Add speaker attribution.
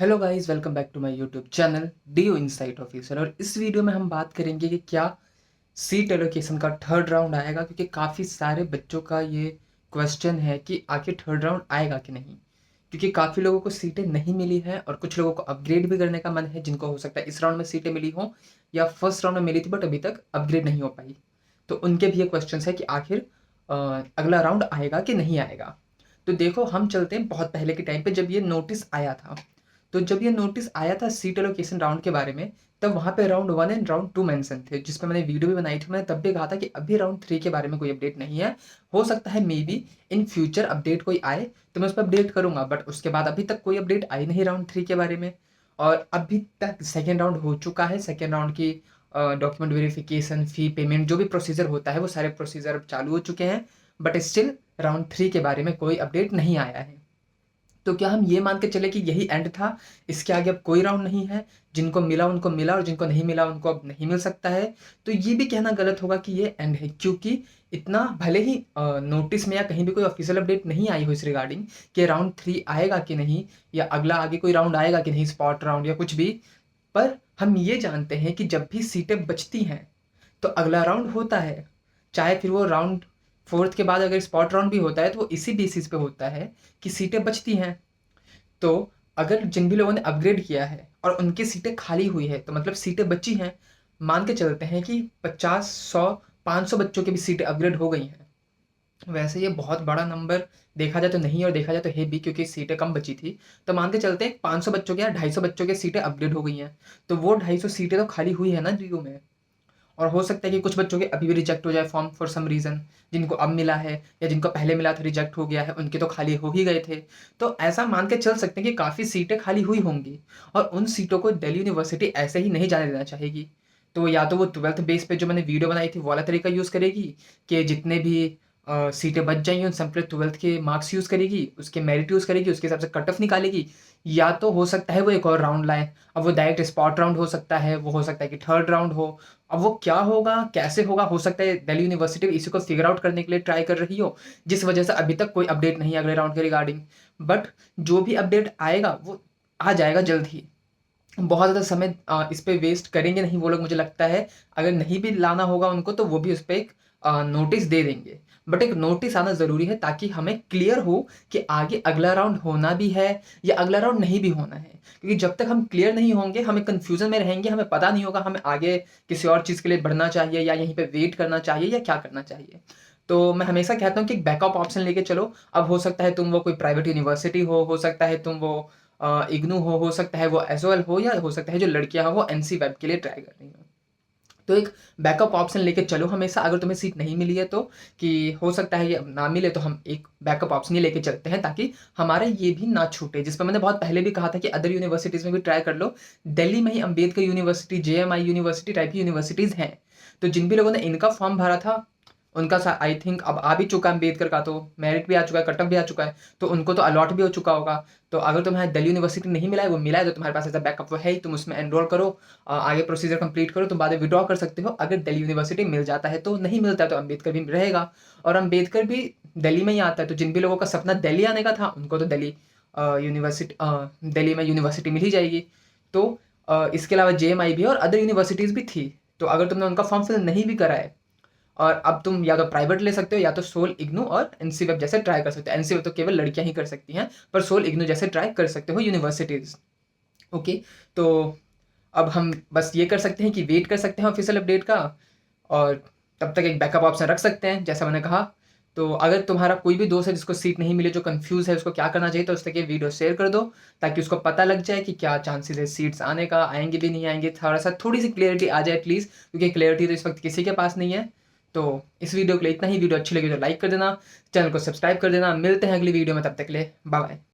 Speaker 1: Hello guys, welcome back to my YouTube channel DO insight officer. और इस video में हम बात करेंगे कि क्या सीट एलोकेशन का थर्ड राउंड आएगा, क्योंकि काफ़ी सारे बच्चों का ये क्वेश्चन है कि आखिर थर्ड राउंड आएगा कि नहीं। क्योंकि काफ़ी लोगों को सीटें नहीं मिली हैं और कुछ लोगों को अपग्रेड भी करने का मन है, जिनको हो सकता है इस राउंड में सीटें मिली हों या फर्स्ट राउंड में मिली थी बट अभी तक अपग्रेड नहीं हो पाई। तो उनके भी ये क्वेश्चन है कि आखिर अगला राउंड आएगा कि नहीं आएगा। तो देखो, हम चलते हैं बहुत पहले के टाइम पे, जब ये नोटिस आया था। तो जब ये नोटिस आया था सीट एलोकेशन राउंड के बारे में, तब वहाँ पे राउंड 1 एंड राउंड 2 मेंशन थे, जिस पे मैंने वीडियो भी बनाई थी। मैंने तब भी कहा था कि अभी राउंड 3 के बारे में कोई अपडेट नहीं है। हो सकता है may be in future update कोई आए तो मैं उस पर अपडेट करूँगा, बट उसके बाद अभी तक कोई अपडेट आई नहीं राउंड 3 के बारे में। और अभी तक सेकेंड राउंड हो चुका है। सेकेंड राउंड की डॉक्यूमेंट वेरिफिकेशन, फ़ी पेमेंट, जो भी प्रोसीजर होता है वो सारे प्रोसीजर अब चालू हो चुके हैं। बट स्टिल राउंड 3 के बारे में कोई अपडेट नहीं आया है। तो क्या हम ये मान के चले कि यही एंड था, इसके आगे अब कोई राउंड नहीं है, जिनको मिला उनको मिला और जिनको नहीं मिला उनको अब नहीं मिल सकता है। तो ये भी कहना गलत होगा कि ये एंड है, क्योंकि इतना भले ही नोटिस में या कहीं भी कोई ऑफिशियल अपडेट नहीं आई हो इस रिगार्डिंग कि राउंड 3 आएगा कि नहीं, या अगला आगे कोई राउंड आएगा कि नहीं, स्पॉट राउंड या कुछ भी। पर हम ये जानते हैं कि जब भी सीटें बचती हैं तो अगला राउंड होता है। चाहे फिर वो राउंड 4th के बाद अगर स्पॉट राउंड भी होता है तो वो इसी बेसिस पे होता है कि सीटें बचती हैं। तो अगर जिन भी लोगों ने अपग्रेड किया है और उनकी सीटें खाली हुई है, तो मतलब सीटें बची हैं। मान के चलते हैं कि 50, 100, 500 बच्चों की भी सीटें अपग्रेड हो गई हैं। वैसे ये बहुत बड़ा नंबर देखा जाए तो नहीं, और देखा जाए तो है भी, क्योंकि सीटें कम बची थी। तो मान के चलते हैं 500 बच्चों के या 250 बच्चों की सीटें अपग्रेड हो गई हैं। तो वो 250 सीटें तो खाली हुई है ना डीयू में। और हो सकता है कि कुछ बच्चों के अभी भी रिजेक्ट हो जाए फॉर्म फॉर सम रीज़न, जिनको अब मिला है या जिनको पहले मिला था रिजेक्ट हो गया है, उनके तो खाली हो ही गए थे। तो ऐसा मान के चल सकते हैं कि काफ़ी सीटें खाली हुई होंगी, और उन सीटों को दिल्ली यूनिवर्सिटी ऐसे ही नहीं जाने देना चाहेगी। तो या तो वो 12th बेस पे जो मैंने वीडियो बनाई थी वो वाला तरीका यूज़ करेगी कि जितने भी सीटें बच जाएंगी उन सब पे 12th के मार्क्स यूज़ करेगी, उसके मेरिट यूज़ करेगी, उसके हिसाब से कट ऑफ निकालेगी। या तो हो सकता है वो एक और राउंड लाए। अब वो डायरेक्ट स्पॉट राउंड हो सकता है, वो हो सकता है कि थर्ड राउंड हो। अब वो क्या होगा, कैसे होगा, हो सकता है दिल्ली यूनिवर्सिटी इसी को फिगर आउट करने के लिए ट्राई कर रही हो, जिस वजह से अभी तक कोई अपडेट नहीं है अगले राउंड के रिगार्डिंग। बट जो भी अपडेट आएगा वो आ जाएगा जल्द ही। बहुत ज़्यादा समय इस पे वेस्ट करेंगे नहीं वो लोग, मुझे लगता है। अगर नहीं भी लाना होगा उनको तो वो भी उस पे एक नोटिस दे देंगे। बट एक नोटिस आना ज़रूरी है ताकि हमें क्लियर हो कि आगे अगला राउंड होना भी है या अगला राउंड नहीं भी होना है। क्योंकि जब तक हम क्लियर नहीं होंगे, हमें कन्फ्यूज़न में रहेंगे, हमें पता नहीं होगा हमें आगे किसी और चीज़ के लिए बढ़ना चाहिए या यहीं पे वेट करना चाहिए या क्या करना चाहिए। तो मैं हमेशा कहता हूँ कि एक बैकअप ऑप्शन लेके चलो। अब हो सकता है तुम वो कोई प्राइवेट यूनिवर्सिटी हो सकता है तुम वो इग्नू हो सकता है वो एसओएल हो, या हो सकता है जो लड़कियां हो वो एनसी वेब के लिए ट्राई कर रही हो। तो एक बैकअप ऑप्शन लेके चलो हमेशा, अगर तुम्हें सीट नहीं मिली है तो, कि हो सकता है ये ना मिले तो हम एक बैकअप ऑप्शन ही लेके चलते हैं ताकि हमारा ये भी ना छूटे। जिस पर मैंने बहुत पहले भी कहा था कि अदर यूनिवर्सिटीज़ में भी ट्राई कर लो। दिल्ली में ही Ambedkar university, JMI university type की यूनिवर्सिटीज़ हैं। तो जिन भी लोगों ने इनका फॉर्म भरा था उनका आई थिंक अब आ भी चुका है अम्बेडकर का, तो मेरिट भी आ चुका है, कट ऑफ भी आ चुका है, तो उनको तो अलॉट भी हो चुका होगा। तो अगर तुम्हें दिल्ली यूनिवर्सिटी नहीं मिला है, वो मिला है, तो तुम्हारे पास ऐसा बैकअप वो है ही, तुम उसमें एनरोल करो, आगे प्रोसीजर कंप्लीट करो, तुम बाद में विड्रॉ कर सकते हो। अगर दिल्ली यूनिवर्सिटी मिल जाता है तो, नहीं मिलता है तो अम्बेडकर भी रहेगा। और अम्बेडकर भी दिल्ली में ही आता है, तो जिन भी लोगों का सपना दिल्ली आने का था उनको तो दिल्ली यूनिवर्सिटी दिल्ली में यूनिवर्सिटी मिल ही जाएगी। तो इसके अलावा जेएमआई भी है और अदर यूनिवर्सिटीज़ भी थी। तो अगर तुमने उनका फॉर्म फिल नहीं भी करा है, और अब तुम या तो प्राइवेट ले सकते हो या तो सोल इग्नू और एनसी वेब जैसे ट्राई कर सकते हो। एनसी वेब तो केवल लड़कियां ही कर सकती हैं, पर सोल इग्नू जैसे ट्राई कर सकते हो यूनिवर्सिटीज़। ओके। तो अब हम बस ये कर सकते हैं कि वेट कर सकते हैं ऑफिशियल अपडेट का, और तब तक एक बैकअप ऑप्शन रख सकते हैं जैसा मैंने कहा। तो अगर तुम्हारा कोई भी दोस्त है जिसको सीट नहीं मिले, जो कंफ्यूज है उसको क्या करना चाहिए, तो उस तक ये वीडियो शेयर कर दो ताकि उसको पता लग जाए कि क्या चांसेस है सीट्स आने का, आएंगे भी नहीं आएंगे, थोड़ी सी क्लियरिटी आ जाए प्लीज़, क्योंकि क्लियरिटी तो इस वक्त किसी के पास नहीं है। तो इस वीडियो के लिए इतना ही। वीडियो अच्छी लगी तो लाइक कर देना, चैनल को सब्सक्राइब कर देना। मिलते हैं अगली वीडियो में, तब तक के लिए बाय बाय।